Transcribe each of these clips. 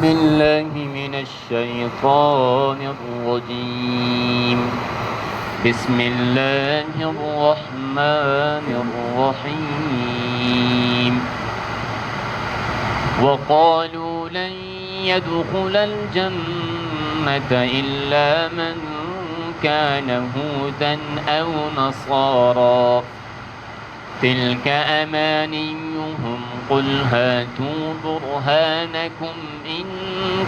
بالله من الشيطان الرجيم. بسم الله الرحمن الرحيم. وقالوا لن يدخل الجنة إلا من كان هودا أو نصارى تلك أمانيهم قل هاتوا برهانكم إن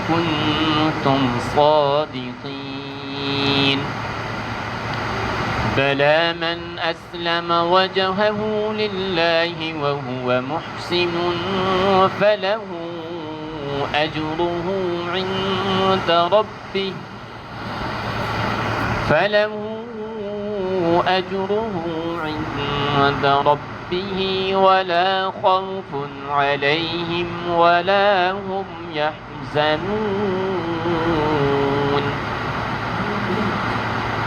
كنتم صادقين. بلى من أسلم وجهه لله وهو محسن فله أجره عند ربه ولا خوف عليهم ولا هم يحزنون.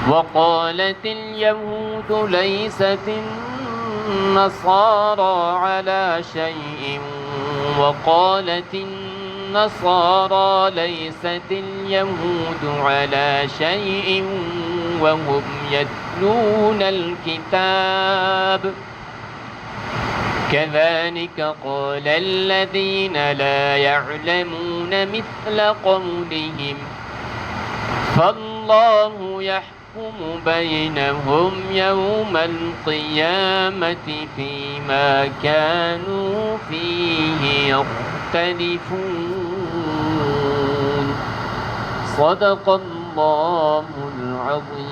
وقالت اليهود ليست النصارى على شيء وقالت النصارى ليست اليهود على شيء وهم يتلون الكتاب كذلك قال الذين لا يعلمون مثل قولهم فالله يحكم بينهم يوم القيامة فيما كانوا فيه يختلفون. صدق الله العظيم.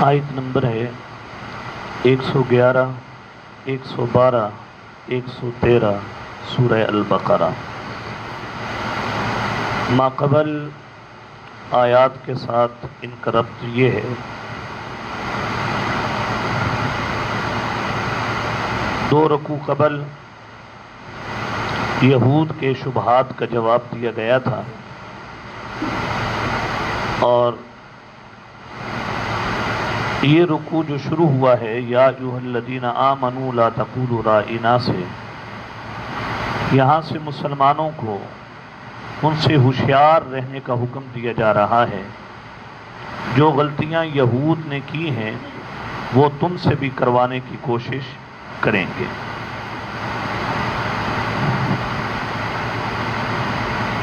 آیت نمبر ہے 111 112 113 سورہ البقرہ. ما قبل آیات کے ساتھ ان کا ربط یہ ہے، دو رکوع قبل یہود کے شبہات کا جواب دیا گیا تھا، اور یہ رکوع جو شروع ہوا ہے یا ایھا الذین آمنوا لا تقولوا رائنا سے، یہاں سے مسلمانوں کو ان سے ہوشیار رہنے کا حکم دیا جا رہا ہے. جو غلطیاں یہود نے کی ہیں وہ تم سے بھی کروانے کی کوشش کریں گے.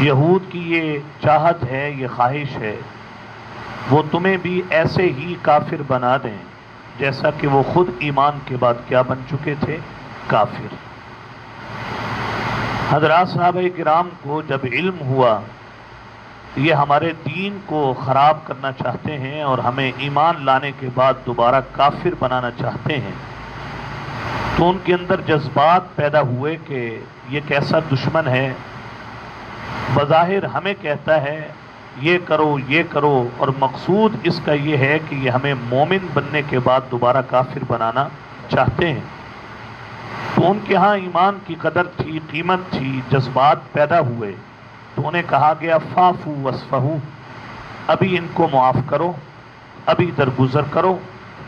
یہود کی یہ چاہت ہے، یہ خواہش ہے، وہ تمہیں بھی ایسے ہی کافر بنا دیں جیسا کہ وہ خود ایمان کے بعد کیا بن چکے تھے، کافر. حضرات صحابہ کرام کو جب علم ہوا یہ ہمارے دین کو خراب کرنا چاہتے ہیں اور ہمیں ایمان لانے کے بعد دوبارہ کافر بنانا چاہتے ہیں، تو ان کے اندر جذبات پیدا ہوئے کہ یہ کیسا دشمن ہے، بظاہر ہمیں کہتا ہے یہ کرو اور مقصود اس کا یہ ہے کہ یہ ہمیں مومن بننے کے بعد دوبارہ کافر بنانا چاہتے ہیں. تو ان کے ہاں ایمان کی قدر تھی، قیمت تھی، جذبات پیدا ہوئے، تو انہیں کہا گیا فاعفو واصفحوا، ابھی ان کو معاف کرو، ابھی درگزر کرو،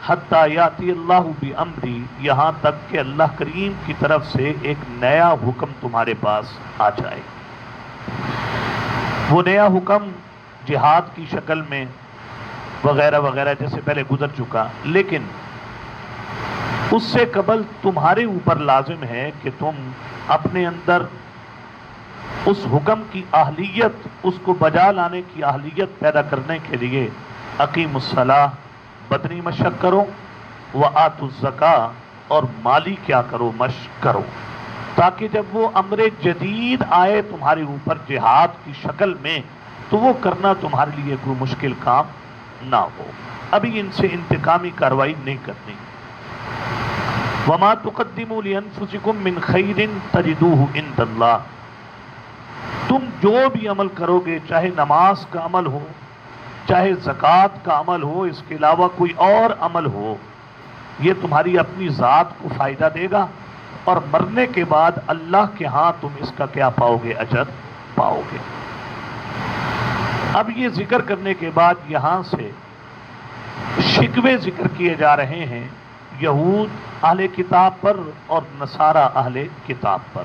حتی یاتی اللہ بامری، یہاں تک کہ اللہ کریم کی طرف سے ایک نیا حکم تمہارے پاس آ جائے. وہ نیا حکم جہاد کی شکل میں وغیرہ وغیرہ جیسے پہلے گزر چکا، لیکن اس سے قبل تمہارے اوپر لازم ہے کہ تم اپنے اندر اس حکم کی اہلیت، اس کو بجا لانے کی اہلیت پیدا کرنے کے لیے اقیموا الصلاۃ، بدنی مشق کرو، وآتوا الزکاۃ، اور مالی کیا کرو، مشق کرو، تاکہ جب وہ امر جدید آئے تمہارے اوپر جہاد کی شکل میں تو وہ کرنا تمہارے لیے کوئی مشکل کام نہ ہو. ابھی ان سے انتقامی کارروائی نہیں کرنی. وما تقدموا لانفسکم من خیر تجدوہ عند اللہ، تم جو بھی عمل کرو گے، چاہے نماز کا عمل ہو، چاہے زکوٰۃ کا عمل ہو، اس کے علاوہ کوئی اور عمل ہو، یہ تمہاری اپنی ذات کو فائدہ دے گا، اور مرنے کے بعد اللہ کے ہاں تم اس کا کیا پاؤ گے، اجر پاؤ گے. اب یہ ذکر کرنے کے بعد یہاں سے شکوے ذکر کیے جا رہے ہیں یہود اہل کتاب پر اور نصارہ اہل کتاب پر۔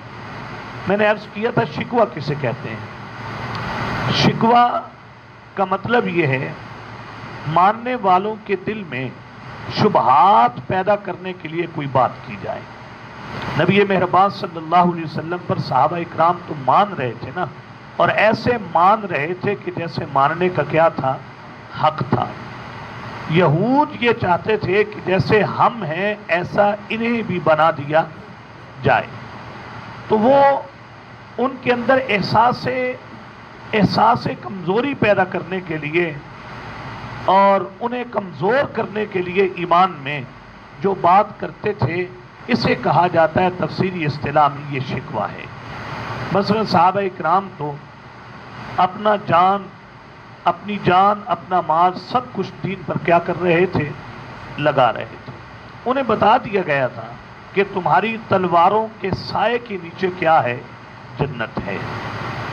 میں نے عرض کیا تھا شکوہ کسے کہتے ہیں؟ شکوہ کا مطلب یہ ہے ماننے والوں کے دل میں شبہات پیدا کرنے کے لیے کوئی بات کی جائے۔ نبی مہربان صلی اللہ علیہ وسلم پر صحابہ اکرام تو مان رہے تھے نا، اور ایسے مان رہے تھے کہ جیسے ماننے کا کیا تھا؟ حق تھا۔ یہود یہ چاہتے تھے کہ جیسے ہم ہیں ایسا انہیں بھی بنا دیا جائے، تو وہ ان کے اندر احساس کمزوری پیدا کرنے کے لیے اور انہیں کمزور کرنے کے لیے ایمان میں جو بات کرتے تھے، اسے کہا جاتا ہے تفسیری اصطلاح میں یہ شکوہ ہے۔ مثلا صحابہ اکرام تو اپنی جان اپنا مال سب کچھ دین پر کیا کر رہے تھے؟ لگا رہے تھے۔ انہیں بتا دیا گیا تھا کہ تمہاری تلواروں کے سائے کے نیچے کیا ہے؟ جنت ہے۔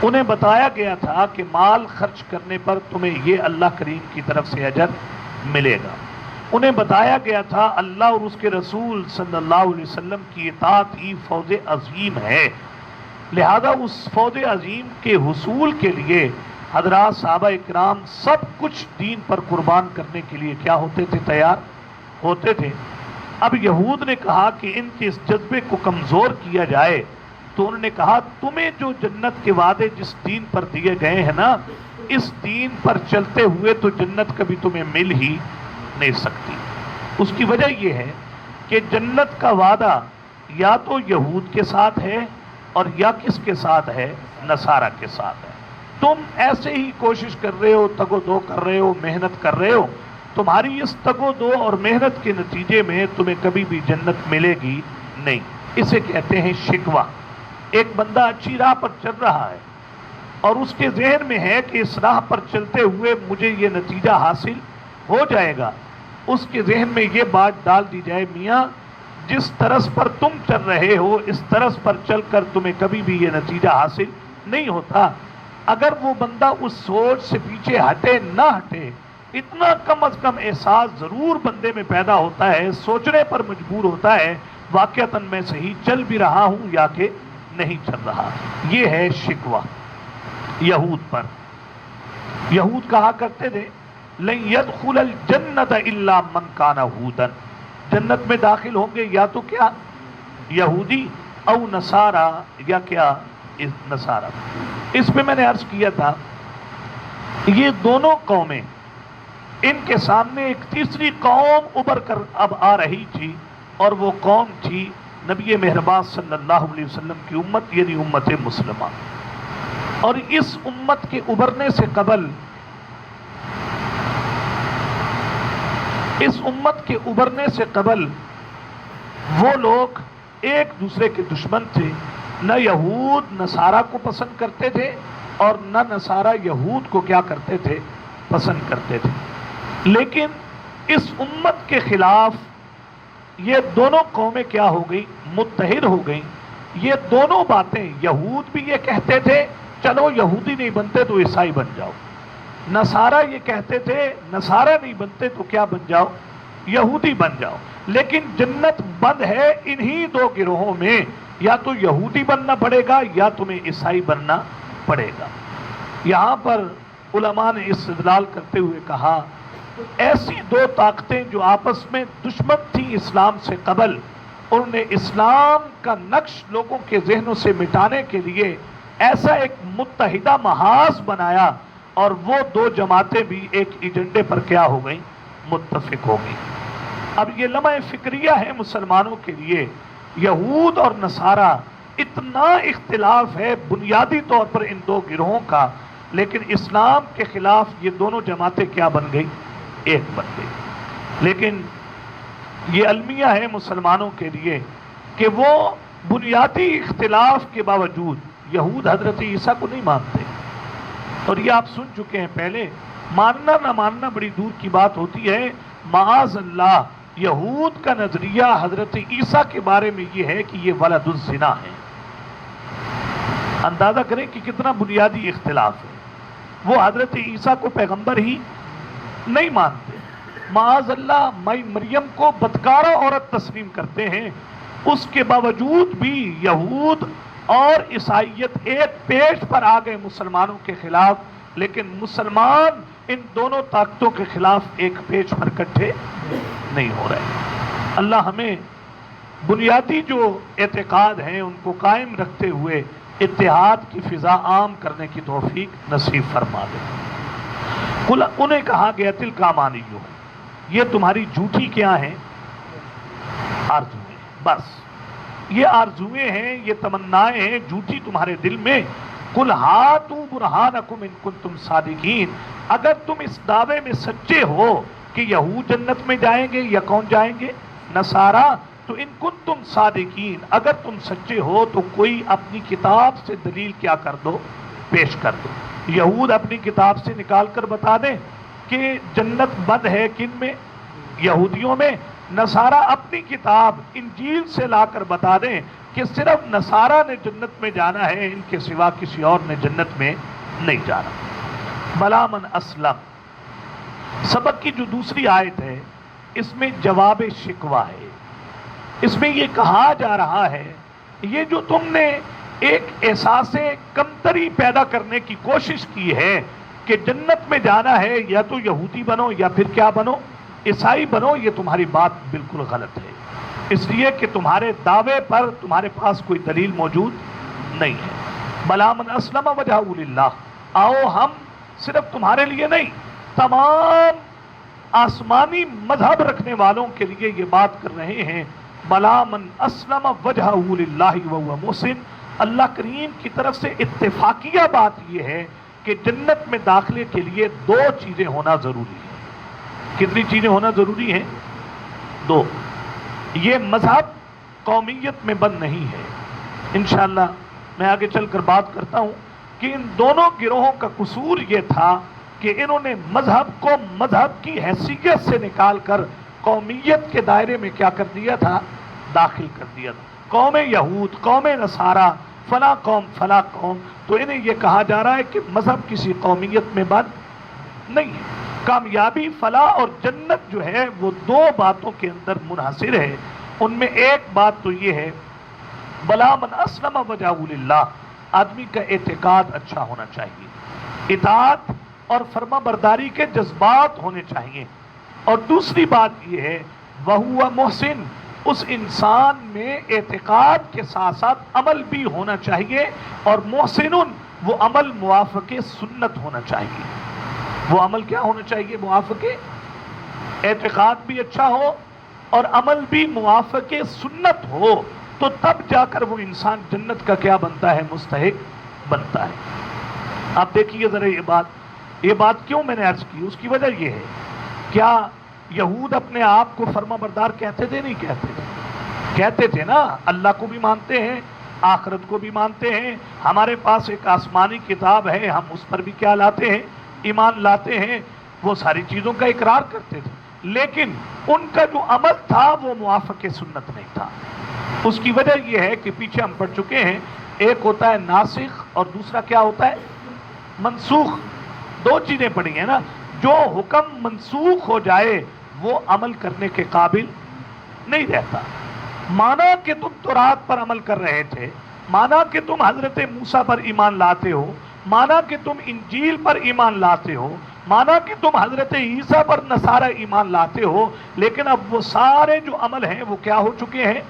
انہیں بتایا گیا تھا کہ مال خرچ کرنے پر تمہیں یہ اللہ کریم کی طرف سے اجر ملے گا۔ انہیں بتایا گیا تھا اللہ اور اس کے رسول صلی اللہ علیہ وسلم کی اطاعت ہی فوز عظیم ہے، لہذا اس فوز عظیم کے حصول کے لیے حضرات صحابہ اکرام سب کچھ دین پر قربان کرنے کے لیے کیا ہوتے تھے؟ تیار ہوتے تھے۔ اب یہود نے کہا کہ ان کے اس جذبے کو کمزور کیا جائے، تو انہوں نے کہا تمہیں جو جنت کے وعدے جس دین پر دیے گئے ہیں نا، اس دین پر چلتے ہوئے تو جنت کبھی تمہیں مل ہی نہیں سکتی۔ اس کی وجہ یہ ہے کہ جنت کا وعدہ یا تو یہود کے ساتھ ہے اور یا کس کے ساتھ ہے؟ نصارہ کے ساتھ ہے۔ تم ایسے ہی کوشش کر رہے ہو، تگ و دو کر رہے ہو، محنت کر رہے ہو، تمہاری اس تگ و دو اور محنت کے نتیجے میں تمہیں کبھی بھی جنت ملے گی نہیں۔ اسے کہتے ہیں شکوہ۔ ایک بندہ اچھی راہ پر چل رہا ہے اور اس کے ذہن میں ہے کہ اس راہ پر چلتے ہوئے مجھے یہ نتیجہ حاصل ہو جائے گا، اس کے ذہن میں یہ بات ڈال دی جائے میاں جس طرز پر تم چل رہے ہو اس طرز پر چل کر تمہیں کبھی بھی یہ نتیجہ حاصل نہیں ہوتا، اگر وہ بندہ اس سوچ سے پیچھے ہٹے نہ ہٹے، اتنا کم از کم احساس ضرور بندے میں پیدا ہوتا ہے، سوچنے پر مجبور ہوتا ہے واقعتاً میں صحیح چل بھی رہا ہوں یا کہ نہیں چل رہا۔ یہ ہے شکوہ یہود پر۔ یہود کہا کرتے تھے لن يدخل الجنت الا من کان ہودا، جنت میں داخل ہوں گے یا تو کیا؟ یہودی او نصارہ، یا کیا؟ نصارہ۔ اس پہ میں نے عرض کیا تھا یہ دونوں قومیں، ان کے سامنے ایک تیسری قوم ابھر کر اب آ رہی تھی، اور وہ قوم تھی نبی مہربان صلی اللہ علیہ وسلم کی امت، یعنی امت مسلمہ۔ اور اس امت کے ابھرنے سے قبل، اس امت کے ابھرنے سے قبل وہ لوگ ایک دوسرے کے دشمن تھے، نہ یہود نصارہ کو پسند کرتے تھے اور نہ نصارہ یہود کو کیا کرتے تھے؟ پسند کرتے تھے۔ لیکن اس امت کے خلاف یہ دونوں قومیں کیا ہو گئی؟ متحد ہو گئیں۔ یہ دونوں باتیں، یہود بھی یہ کہتے تھے چلو یہودی نہیں بنتے تو عیسائی بن جاؤ، نصارہ یہ کہتے تھے نصارہ نہیں بنتے تو کیا بن جاؤ؟ یہودی بن جاؤ۔ لیکن جنت بند ہے انہی دو گروہوں میں، یا تو یہودی بننا پڑے گا یا تمہیں عیسائی بننا پڑے گا۔ یہاں پر علماء نے استدلال کرتے ہوئے کہا ایسی دو طاقتیں جو آپس میں دشمن تھیں اسلام سے قبل، انہوں نے اسلام کا نقش لوگوں کے ذہنوں سے مٹانے کے لیے ایسا ایک متحدہ محاذ بنایا، اور وہ دو جماعتیں بھی ایک ایجنڈے پر کیا ہو گئیں؟ متفق ہو گئیں۔ اب یہ لمحہ فکریہ ہے مسلمانوں کے لیے، یہود اور نصارہ اتنا اختلاف ہے بنیادی طور پر ان دو گروہوں کا، لیکن اسلام کے خلاف یہ دونوں جماعتیں کیا بن گئی؟ ایک بن گئی۔ لیکن یہ المیہ ہے مسلمانوں کے لیے کہ وہ بنیادی اختلاف کے باوجود یہود حضرت عیسیٰ کو نہیں مانتے، اور یہ آپ سن چکے ہیں پہلے، ماننا نہ ماننا بڑی دور کی بات ہوتی ہے۔ معاذ اللہ یہود کا نظریہ حضرت عیسیٰ کے بارے میں یہ ہے کہ یہ ولد الزنا ہے۔ اندازہ کریں کہ کتنا بنیادی اختلاف ہے۔ وہ حضرت عیسیٰ کو پیغمبر ہی نہیں مانتے، معاذ اللہ مائی مریم کو بدکارہ عورت تسلیم کرتے ہیں، اس کے باوجود بھی یہود اور عیسائیت ایک پیش پر آ گئے مسلمانوں کے خلاف، لیکن مسلمان ان دونوں طاقتوں کے خلاف ایک پیج پر اکٹھے نہیں ہو رہے۔ اللہ ہمیں بنیادی جو اعتقاد ہیں ان کو قائم رکھتے ہوئے اتحاد کی فضا عام کرنے کی توفیق نصیب فرما دے۔ انہیں کہا گیا تلک امانیہ، یہ تمہاری جھوٹی کیا ہیں؟ آرزویں، بس یہ آرزویں ہیں، یہ تمنائیں ہیں جھوٹی تمہارے دل میں۔ قل ہاتوا برہانکم ان کنتم صادقین، اگر تم اس دعوے میں سچے ہو کہ یہود جنت میں جائیں گے یا کون جائیں گے؟ نصارہ۔ تو ان کنتم صادقین، اگر تم سچے ہو تو کوئی اپنی کتاب سے دلیل کیا کر دو، پیش کر دو۔ یہود اپنی کتاب سے نکال کر بتا دیں کہ جنت بد ہے کن میں؟ یہودیوں میں۔ نصارہ اپنی کتاب انجیل سے لا کر بتا دیں کہ صرف نصارہ نے جنت میں جانا ہے، ان کے سوا کسی اور نے جنت میں نہیں جانا۔ بلا من اسلم، سبق کی جو دوسری آیت ہے اس میں جواب شکوہ ہے۔ اس میں یہ کہا جا رہا ہے یہ جو تم نے ایک احساس کمتری پیدا کرنے کی کوشش کی ہے کہ جنت میں جانا ہے یا تو یہودی بنو یا پھر کیا بنو؟ عیسائی بنو، یہ تمہاری بات بالکل غلط ہے، اس لیے کہ تمہارے دعوے پر تمہارے پاس کوئی دلیل موجود نہیں ہے۔ بلا من اسلم وجہہ للہ، آؤ ہم صرف تمہارے لیے نہیں تمام آسمانی مذہب رکھنے والوں کے لیے یہ بات کر رہے ہیں۔ بلا من اسلم وجہہ للہ وہو محسن، اللہ کریم کی طرف سے اتفاقیہ بات یہ ہے کہ جنت میں داخلے کے لیے دو چیزیں ہونا ضروری ہے۔ کتنی چیزیں ہونا ضروری ہیں؟ دو۔ یہ مذہب قومیت میں بند نہیں ہے۔ انشاءاللہ میں آگے چل کر بات کرتا ہوں کہ ان دونوں گروہوں کا قصور یہ تھا کہ انہوں نے مذہب کو مذہب کی حیثیت سے نکال کر قومیت کے دائرے میں کیا کر دیا تھا؟ داخل کر دیا تھا۔ قوم یہود، قوم نصارہ، فلاں قوم فلاں قوم، تو انہیں یہ کہا جا رہا ہے کہ مذہب کسی قومیت میں بند نہیں ہے۔ کامیابی، فلاح اور جنت جو ہے وہ دو باتوں کے اندر منحصر ہے۔ ان میں ایک بات تو یہ ہے بلا من اسلم وجہہ للہ، آدمی کا اعتقاد اچھا ہونا چاہیے، اطاعت اور فرما برداری کے جذبات ہونے چاہیے، اور دوسری بات یہ ہے وہو محسن، اس انسان میں اعتقاد کے ساتھ ساتھ عمل بھی ہونا چاہیے، اور محسن وہ عمل موافق سنت ہونا چاہیے۔ وہ عمل کیا ہونا چاہیے؟ موافق، اعتقاد بھی اچھا ہو اور عمل بھی موافق سنت ہو، تو تب جا کر وہ انسان جنت کا کیا بنتا ہے؟ مستحق بنتا ہے۔ آپ دیکھیے ذرا یہ بات کیوں میں نے عرض کی، اس کی وجہ یہ ہے، کیا یہود اپنے آپ کو فرما بردار کہتے تھے؟ نہیں کہتے تھے، کہتے تھے نا، اللہ کو بھی مانتے ہیں، آخرت کو بھی مانتے ہیں، ہمارے پاس ایک آسمانی کتاب ہے، ہم اس پر بھی کیا لاتے ہیں؟ ایمان لاتے ہیں، وہ ساری چیزوں کا اقرار کرتے تھے، لیکن ان کا جو عمل تھا وہ موافق سنت نہیں تھا۔ اس کی وجہ یہ ہے کہ پیچھے ہم پڑھ چکے ہیں، ایک ہوتا ہے ناسخ اور دوسرا کیا ہوتا ہے؟ منسوخ۔ دو چیزیں پڑھی ہیں نا، جو حکم منسوخ ہو جائے وہ عمل کرنے کے قابل نہیں رہتا۔ مانا کہ تم تورات پر عمل کر رہے تھے، مانا کہ تم حضرت موسیٰ پر ایمان لاتے ہو، مانا کہ تم انجیل پر ایمان لاتے ہو، مانا کہ تم حضرت عیسیٰ پر نصارہ ایمان لاتے ہو، لیکن اب وہ سارے جو عمل ہیں وہ کیا ہو چکے ہیں؟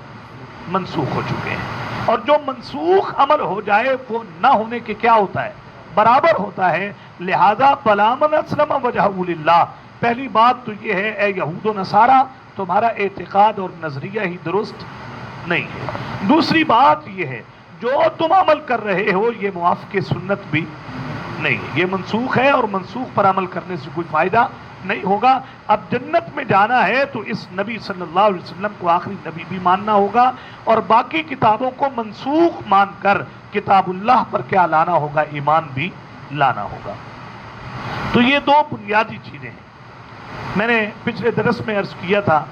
منسوخ ہو چکے ہیں۔ اور جو منسوخ عمل ہو جائے وہ نہ ہونے کے کیا ہوتا ہے؟ برابر ہوتا ہے۔ لہذا بلا من اسلم وجہہ للہ، پہلی بات تو یہ ہے اے یہود و نصارہ، تمہارا اعتقاد اور نظریہ ہی درست نہیں ہے۔ دوسری بات یہ ہے جو تم عمل کر رہے ہو یہ موافق سنت بھی نہیں ہے، یہ منسوخ ہے، اور منسوخ پر عمل کرنے سے کوئی فائدہ نہیں ہوگا۔ اب جنت میں جانا ہے تو اس نبی صلی اللہ علیہ وسلم کو آخری نبی بھی ماننا ہوگا، اور باقی کتابوں کو منسوخ مان کر کتاب اللہ پر کیا لانا ہوگا؟ ایمان بھی لانا ہوگا۔ تو یہ دو بنیادی چیزیں ہیں۔ میں نے پچھلے درس میں عرض کیا تھا،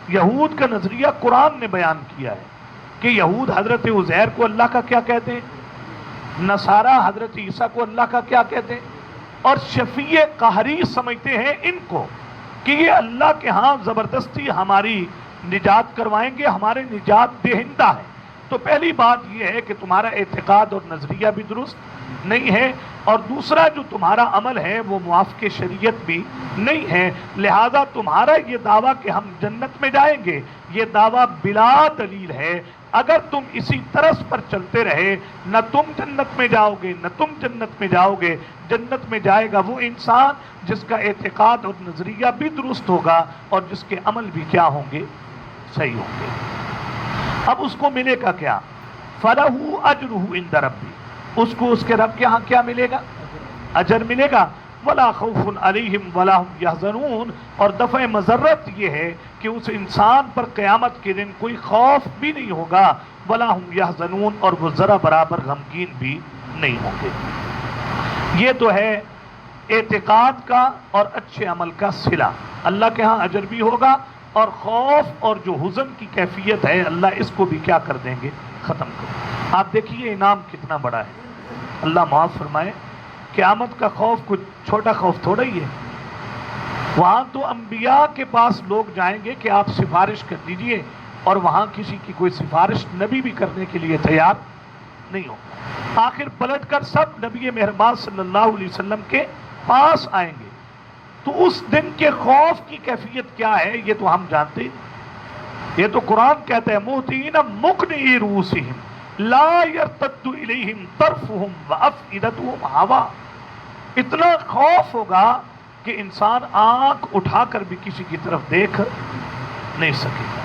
یہود کا نظریہ قرآن نے بیان کیا ہے کہ یہود حضرت عزیر کو اللہ کا کیا کہتے ہیں، نصارہ حضرت عیسیٰ کو اللہ کا کیا کہتے ہیں، اور شفیع قہری سمجھتے ہیں ان کو، کہ یہ اللہ کے ہاں زبردستی ہماری نجات کروائیں گے، ہمارے نجات دہندہ ہے۔ تو پہلی بات یہ ہے کہ تمہارا اعتقاد اور نظریہ بھی درست نہیں ہے، اور دوسرا جو تمہارا عمل ہے وہ موافق شریعت بھی نہیں ہے، لہذا تمہارا یہ دعویٰ کہ ہم جنت میں جائیں گے یہ دعویٰ بلا دلیل ہے۔ اگر تم اسی طرز پر چلتے رہے نہ تم جنت میں جاؤ گے نہ تم جنت میں جاؤ گے، جنت میں جائے گا وہ انسان جس کا اعتقاد اور نظریہ بھی درست ہوگا اور جس کے عمل بھی کیا ہوں گے؟ صحیح ہوں گے۔ اب اس کو ملے گا کیا؟ فَلَهُ أَجْرُهُ عِنْدَ رَبِّهِ، اس کو اس کے رب کے ہاں کیا ملے گا؟ اجر ملے گا۔ وَلَا خَوْفٌ عَلَيْهِمْ وَلَا هُمْ يَحْزَنُونَ، اور دفع مضرت یہ ہے کہ اس انسان پر قیامت کے دن کوئی خوف بھی نہیں ہوگا، وَلَا هُمْ يَحْزَنُونَ، اور وہ ذرا برابر غمگین بھی نہیں ہوں گے۔ یہ تو ہے اعتقاد کا اور اچھے عمل کا صلہ، اللہ کے ہاں اجر بھی ہوگا، اور خوف اور جو حزن کی کیفیت ہے اللہ اس کو بھی کیا کر دیں گے؟ ختم کر دیں گے۔ آپ دیکھیے انعام کتنا بڑا ہے، اللہ معاف فرمائے۔ قیامت کا خوف کچھ چھوٹا خوف تھوڑا ہی ہے، وہاں تو انبیاء کے پاس لوگ جائیں گے کہ آپ سفارش کر دیجئے، اور وہاں کسی کی کوئی سفارش نبی بھی کرنے کے لیے تیار نہیں ہوگا۔ آخر پلٹ کر سب نبی مہربان صلی اللہ علیہ وسلم کے پاس آئیں گے، تو اس دن کے خوف کی کیفیت کیا ہے یہ تو ہم جانتے ہیں۔ یہ تو قرآن کہتا ہے مُہْطِعِينَ مُقْنِعِي رُءُوسِهِمْ لَا يَرْتَدُّ إِلَيْهِمْ طَرْفُهُمْ وَأَفْئِدَتُهُمْ هَوَاءٌ، اتنا خوف ہوگا کہ انسان آنکھ اٹھا کر بھی کسی کی طرف دیکھ نہیں سکے گا۔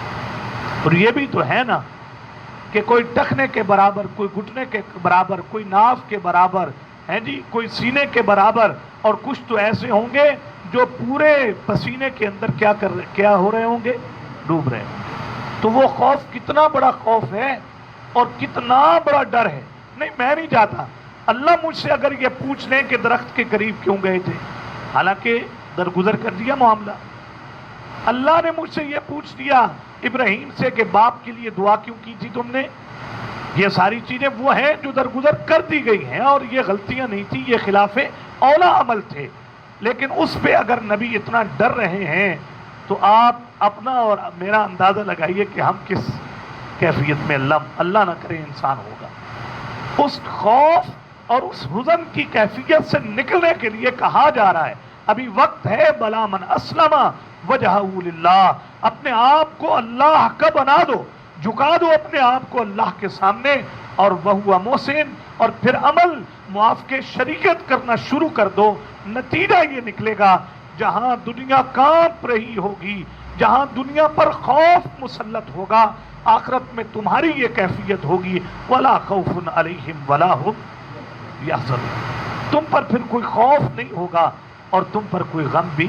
اور یہ بھی تو ہے نا کہ کوئی ٹخنے کے برابر، کوئی گھٹنے کے برابر، کوئی ناف کے برابر ہے جی، کوئی سینے کے برابر، اور کچھ تو ایسے ہوں گے جو پورے پسینے کے اندر کیا ہو رہے ہوں گے؟ ڈوب رہے ہوں گے۔ تو وہ خوف کتنا بڑا خوف ہے اور کتنا بڑا ڈر ہے۔ نہیں میں نہیں جاتا، اللہ مجھ سے اگر یہ پوچھ لیں کہ درخت کے قریب کیوں گئے تھے، حالانکہ درگزر کر دیا معاملہ، اللہ نے مجھ سے یہ پوچھ لیا ابراہیم سے کہ باپ کے لیے دعا کیوں کی تھی تم نے، یہ ساری چیزیں وہ ہیں جو درگزر کر دی گئی ہیں، اور یہ غلطیاں نہیں تھی، یہ خلاف اولا عمل تھے، لیکن اس پہ اگر نبی اتنا ڈر رہے ہیں تو آپ اپنا اور میرا اندازہ لگائیے کہ ہم کس کیفیت میں اللہ نہ کرے انسان ہوگا۔ اس خوف اور اس حزن کی کیفیت سے نکلنے کے لیے کہا جا رہا ہے ابھی وقت ہے، بلا من اسلم وجہہ للہ، اپنے آپ کو اللہ کا بنا دو، جھکا دو اپنے آپ کو اللہ کے سامنے، اور وہو محسن، اور پھر عمل موافق شریعت کرنا شروع کر دو۔ نتیجہ یہ نکلے گا جہاں دنیا کانپ رہی ہوگی، جہاں دنیا پر خوف مسلط ہوگا، آخرت میں تمہاری یہ کیفیت ہوگی وَلَا خَوْفٌ عَلَيْهِمْ وَلَا هُمْ يَحْزَنُونَ، تم پر پھر کوئی خوف نہیں ہوگا اور تم پر کوئی غم بھی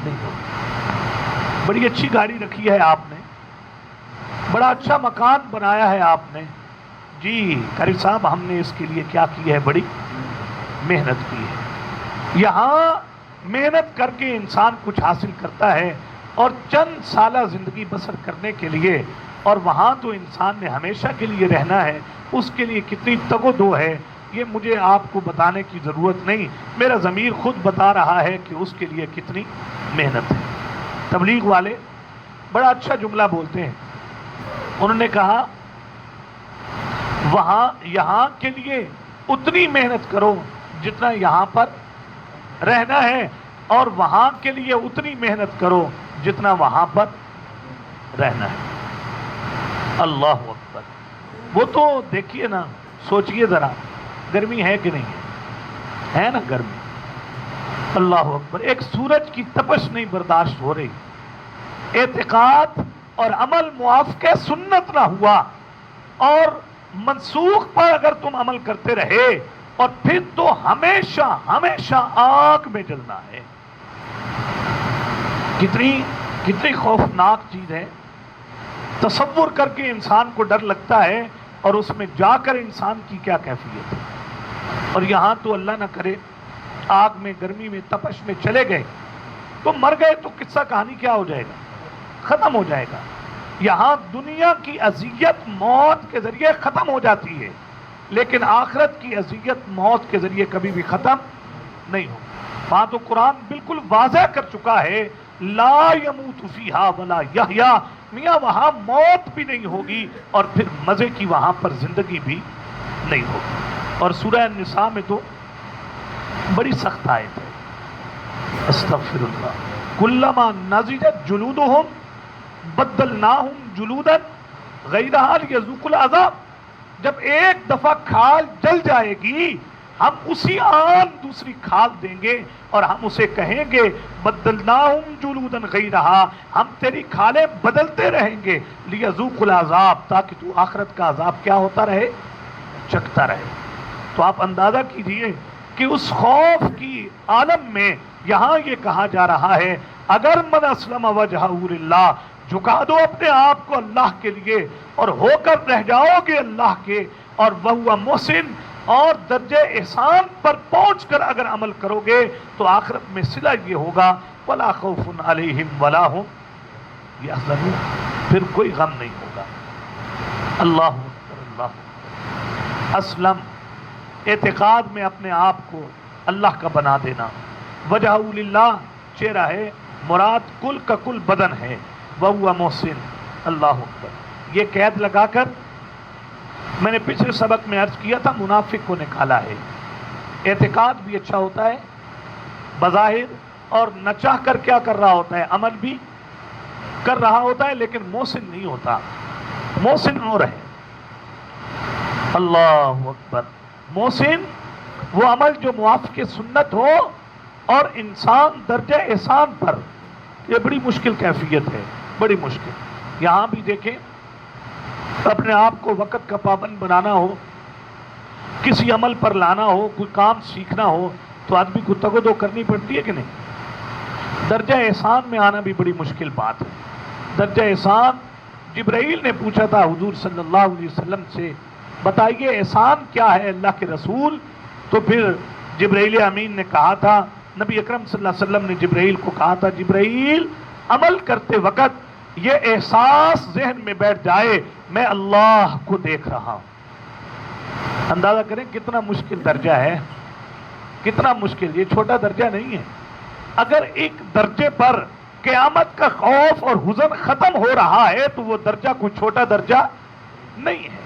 نہیں ہوگا۔ بڑی اچھی گاڑی رکھی ہے آپ نے، بڑا اچھا مکان بنایا ہے آپ نے، جی قاری صاحب ہم نے اس کے لیے کیا کی ہے؟ بڑی محنت کی ہے۔ یہاں محنت کر کے انسان کچھ حاصل کرتا ہے اور چند سالہ زندگی بسر کرنے کے لیے، اور وہاں تو انسان نے ہمیشہ کے لیے رہنا ہے، اس کے لیے کتنی تگ و دو ہے یہ مجھے آپ کو بتانے کی ضرورت نہیں، میرا ضمیر خود بتا رہا ہے کہ اس کے لیے کتنی محنت ہے۔ تبلیغ والے بڑا اچھا جملہ بولتے ہیں، انہوں نے کہا یہاں کے لیے اتنی محنت کرو جتنا یہاں پر رہنا ہے، اور وہاں کے لیے اتنی محنت کرو جتنا وہاں پر رہنا ہے۔ اللہ اکبر۔ وہ تو دیکھیے نا، سوچئے ذرا، گرمی ہے کہ نہیں ہے نا گرمی، اللہ اکبر، ایک سورج کی تپش نہیں برداشت ہو رہی، اعتقاد اور عمل موافق سنت نہ ہوا، اور منسوخ پر اگر تم عمل کرتے رہے، اور پھر تو ہمیشہ ہمیشہ آگ میں جلنا ہے۔ کتنی خوفناک چیز ہے، تصور کر کے انسان کو ڈر لگتا ہے، اور اس میں جا کر انسان کی کیا کیفیت ہے۔ اور یہاں تو اللہ نہ کرے آگ میں، گرمی میں، تپش میں چلے گئے تو مر گئے تو قصہ کہانی کیا ہو جائے گا؟ ختم ہو جائے گا۔ یہاں دنیا کی اذیت موت کے ذریعے ختم ہو جاتی ہے، لیکن آخرت کی اذیت موت کے ذریعے کبھی بھی ختم نہیں ہو۔ وہاں تو قرآن بالکل واضح کر چکا ہے لا یموت فیہا ولا یحیا، میاں وہاں موت بھی نہیں ہوگی اور پھر مزے کی وہاں پر زندگی بھی نہیں ہوگی۔ اور سورہ النساء میں تو بڑی سخت آیت ہے، استغفر اللہ، کلما نضجت جلودہم بدلناہم جلودا غیرہا لیذوقوا العذاب، جب ایک دفعہ کھال جل جائے گی ہم اسی آن دوسری کھال دیں گے اور ہم اسے کہیں گے بدلناہم جلودا غیرہا، ہم تیری کھالیں بدلتے رہیں گے لیذوقوا العذاب، تاکہ تو آخرت کا عذاب کیا ہوتا رہے، چکھتا رہے۔ تو آپ اندازہ کیجئے کہ اس خوف کی عالم میں یہاں یہ کہا جا رہا ہے اگر من اسلم وجہہ للہ، جھکا دو اپنے آپ کو اللہ کے لیے اور ہو کر رہ جاؤ گے اللہ کے، اور وہو محسن، اور درجہ احسان پر پہنچ کر اگر عمل کرو گے تو آخرت میں صلہ یہ ہوگا ولا خوف علیہم ولا هم یحزنون، پھر کوئی غم نہیں ہوگا۔ اللہ اکبر، اللہ اکبر۔ اسلم، اعتقاد میں اپنے آپ کو اللہ کا بنا دینا، وجہ للہ چہرہ ہے، مراد کل کا کل بدن ہے، وہو محسن، اللہ اکبر۔ یہ قید لگا کر میں نے پچھلے سبق میں عرض کیا تھا منافق کو نکالا ہے۔ اعتقاد بھی اچھا ہوتا ہے بظاہر، اور نہ چاہ کر کیا کر رہا ہوتا ہے، عمل بھی کر رہا ہوتا ہے، لیکن محسن نہیں ہوتا۔ محسن اور ہے، اللہ اکبر۔ محسن وہ عمل جو موافق سنت ہو اور انسان درجہ احسان پر، یہ بڑی مشکل کیفیت ہے، بڑی مشکل۔ یہاں بھی دیکھیں، اپنے آپ کو وقت کا پابند بنانا ہو، کسی عمل پر لانا ہو، کوئی کام سیکھنا ہو تو آدمی کو تگودو کرنی پڑتی ہے کہ نہیں؟ درجہ احسان میں آنا بھی بڑی مشکل بات ہے۔ درجہ احسان، جبرائیل نے پوچھا تھا حضور صلی اللہ علیہ وسلم سے، بتائیے احسان کیا ہے اللہ کے رسول؟ تو پھر جبرائیل امین نے کہا تھا، نبی اکرم صلی اللہ علیہ وسلم نے جبرائیل کو کہا تھا، جبرائیل عمل کرتے وقت یہ احساس ذہن میں بیٹھ جائے میں اللہ کو دیکھ رہا ہوں۔ اندازہ کریں کتنا مشکل درجہ ہے، کتنا مشکل، یہ چھوٹا درجہ نہیں ہے۔ اگر ایک درجے پر قیامت کا خوف اور حزن ختم ہو رہا ہے تو وہ درجہ کوئی چھوٹا درجہ نہیں ہے۔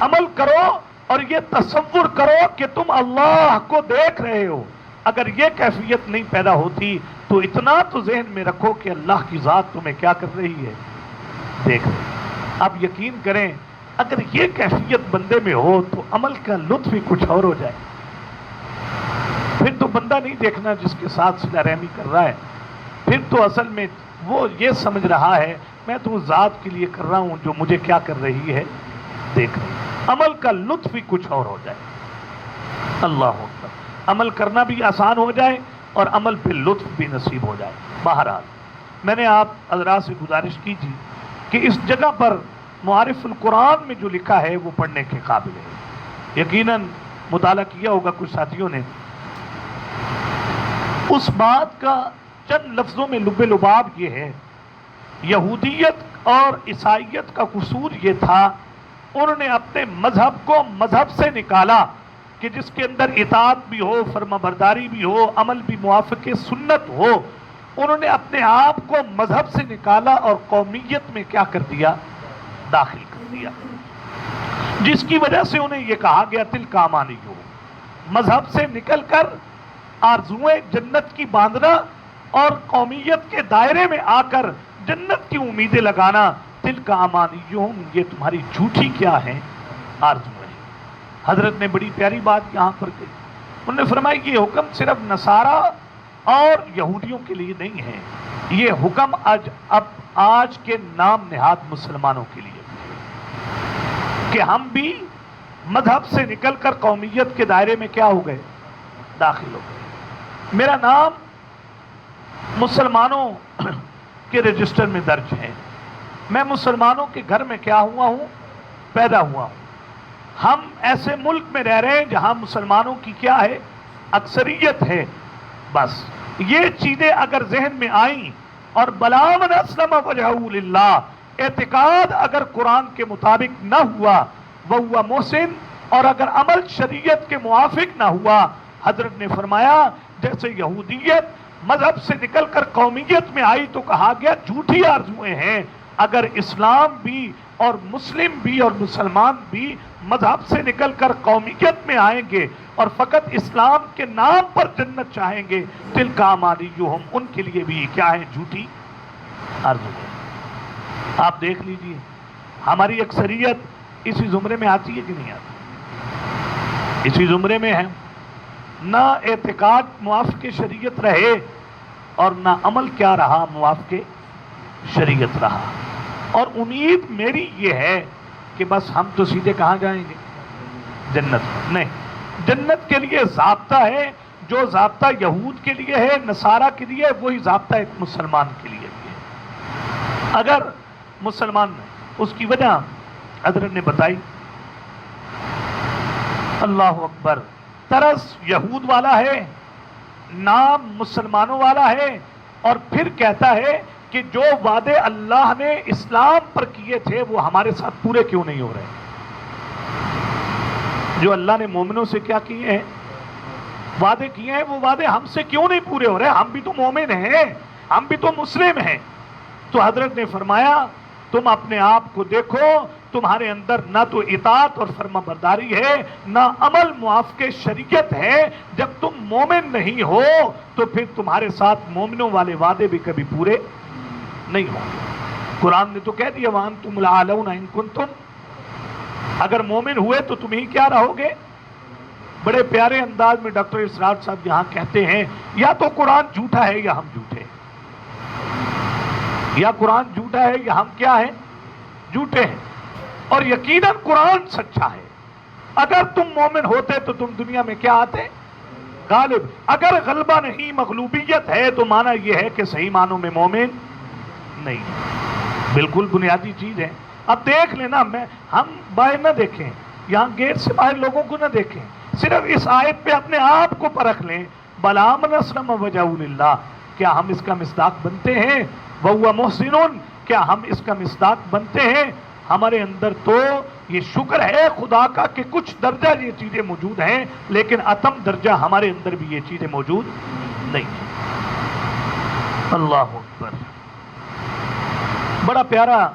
عمل کرو اور یہ تصور کرو کہ تم اللہ کو دیکھ رہے ہو، اگر یہ کیفیت نہیں پیدا ہوتی تو اتنا تو ذہن میں رکھو کہ اللہ کی ذات تمہیں کیا کر رہی ہے، دیکھ رہی ہے۔ آپ یقین کریں اگر یہ کیفیت بندے میں ہو تو عمل کا لطف ہی کچھ اور ہو جائے۔ پھر تو بندہ نہیں دیکھنا جس کے ساتھ صلہ رحمی کر رہا ہے، پھر تو اصل میں وہ یہ سمجھ رہا ہے میں تو اس ذات کے لیے کر رہا ہوں جو مجھے کیا کر رہی ہے، دیکھ رہی ہے۔ عمل کا لطف ہی کچھ اور ہو جائے۔ اللہ اکبر، عمل کرنا بھی آسان ہو جائے اور عمل پہ لطف بھی نصیب ہو جائے۔ بہرحال میں نے آپ حضرات سے گزارش کی تھی کہ اس جگہ پر معارف القرآن میں جو لکھا ہے وہ پڑھنے کے قابل ہے۔ یقیناً مطالعہ کیا ہوگا کچھ ساتھیوں نے، اس بات کا چند لفظوں میں لب لباب یہ ہے، یہودیت اور عیسائیت کا قصور یہ تھا انہوں نے اپنے مذہب کو مذہب سے نکالا کہ جس کے اندر اطاعت بھی ہو، فرما برداری بھی ہو، عمل بھی موافق سنت ہو۔ انہوں نے اپنے آپ کو مذہب سے نکالا اور قومیت میں کیا کر دیا، داخل کر دیا، جس کی وجہ سے انہیں یہ کہا گیا تلک امانیہم، مذہب سے نکل کر آرزوئیں جنت کی باندھنا اور قومیت کے دائرے میں آ کر جنت کی امیدیں لگانا، تلک امانیہم، یہ تمہاری جھوٹی کیا ہیں، آرزویں۔ حضرت نے بڑی پیاری بات یہاں پر کہی، انہوں نے فرمایا یہ حکم صرف نصارہ اور یہودیوں کے لیے نہیں ہے، یہ حکم آج کے نام نہاد مسلمانوں کے لیے کہ ہم بھی مذہب سے نکل کر قومیت کے دائرے میں کیا ہو گئے، داخل ہو گئے۔ میرا نام مسلمانوں کے رجسٹر میں درج ہے، میں مسلمانوں کے گھر میں کیا ہوا ہوں، پیدا ہوا ہوں۔ ہم ایسے ملک میں رہ رہے ہیں جہاں مسلمانوں کی کیا ہے، اکثریت ہے۔ بس یہ چیزیں اگر ذہن میں آئیں اور بلا من اسلم وجہہ للہ، اعتقاد اگر قرآن کے مطابق نہ ہوا وہو محسن، اور اگر عمل شریعت کے موافق نہ ہوا، حضرت نے فرمایا جیسے یہودیت مذہب سے نکل کر قومیت میں آئی تو کہا گیا جھوٹی آرزویں ہیں. اگر اسلام بھی اور مسلم بھی اور مسلمان بھی مذہب سے نکل کر قومیت میں آئیں گے اور فقط اسلام کے نام پر جنت چاہیں گے، تلک امانیہم، ان کے لیے بھی کیا ہے؟ جھوٹی آرزو ہے. آپ دیکھ لیجئے ہماری اکثریت اسی زمرے میں آتی ہے کہ نہیں آتی؟ اسی زمرے میں ہے. نہ اعتقاد موافق شریعت رہے اور نہ عمل کیا رہا، موافق شریعت رہا. اور امید میری یہ ہے کہ بس ہم تو سیدھے کہاں جائیں گے؟ جنت. نہیں، جنت کے لیے ضابطہ ہے. جو ضابطہ یہود کے لیے ہے، نصارہ کے لیے، وہی ضابطہ ایک مسلمان کے لیے بھی ہے. اگر مسلمان اس کی وجہ حضرت نے بتائی، اللہ اکبر، طرز یہود والا ہے، نام مسلمانوں والا ہے، اور پھر کہتا ہے کہ جو وعدے اللہ نے اسلام پر کیے تھے وہ ہمارے ساتھ پورے کیوں نہیں ہو رہے؟ جو اللہ نے مومنوں سے کیا کیے ہیں، وعدے کیے ہیں، وہ وعدے ہم سے کیوں نہیں پورے ہو رہے؟ ہم بھی تو مومن ہیں، ہم بھی تو مسلم ہیں. تو حضرت نے فرمایا تم اپنے آپ کو دیکھو، تمہارے اندر نہ تو اطاعت اور فرما برداری ہے، نہ عمل موافق شریعت ہے. جب تم مومن نہیں ہو تو پھر تمہارے ساتھ مومنوں والے وعدے بھی کبھی پورے نہیں ہوں گے. قرآن نے تو کہہ دیا وَأَنْتُمُ الْأَعْلَوْنَ إِن كُنتُمْ، اگر مومن ہوئے تو تم ہی کیا رہو گے. بڑے پیارے انداز میں ڈاکٹر اسرار صاحب یہاں کہتے ہیں یا تو قرآن جھوٹا ہے یا ہم جھوٹے، یا قرآن جھوٹا ہے یا ہم کیا ہیں؟ جھوٹے ہیں. اور یقیناً قرآن سچا ہے. اگر تم مومن ہوتے تو تم دنیا میں کیا آتے؟ غالب. اگر غلبہ نہیں، مغلوبیت ہے، تو معنی یہ ہے کہ صحیح معنوں میں مومن نہیں. بالکل بنیادی چیز ہے. اب دیکھ لینا، ہم باہر نہ دیکھیں، یہاں گیٹ سے باہر لوگوں کو نہ دیکھیں، صرف اس آیت پہ اپنے آپ کو پرکھ لیں. بلا من اسلم وجہہ للہ، کیا ہم اس کا مصداق بنتے ہیں؟ وہو محسن، کیا ہم اس کا مصداق بنتے ہیں؟ ہمارے اندر تو یہ شکر ہے خدا کا کہ کچھ درجہ یہ چیزیں موجود ہیں، لیکن اتم درجہ ہمارے اندر بھی یہ چیزیں موجود نہیں ہیں. اللہ اکبر. بڑا پیارا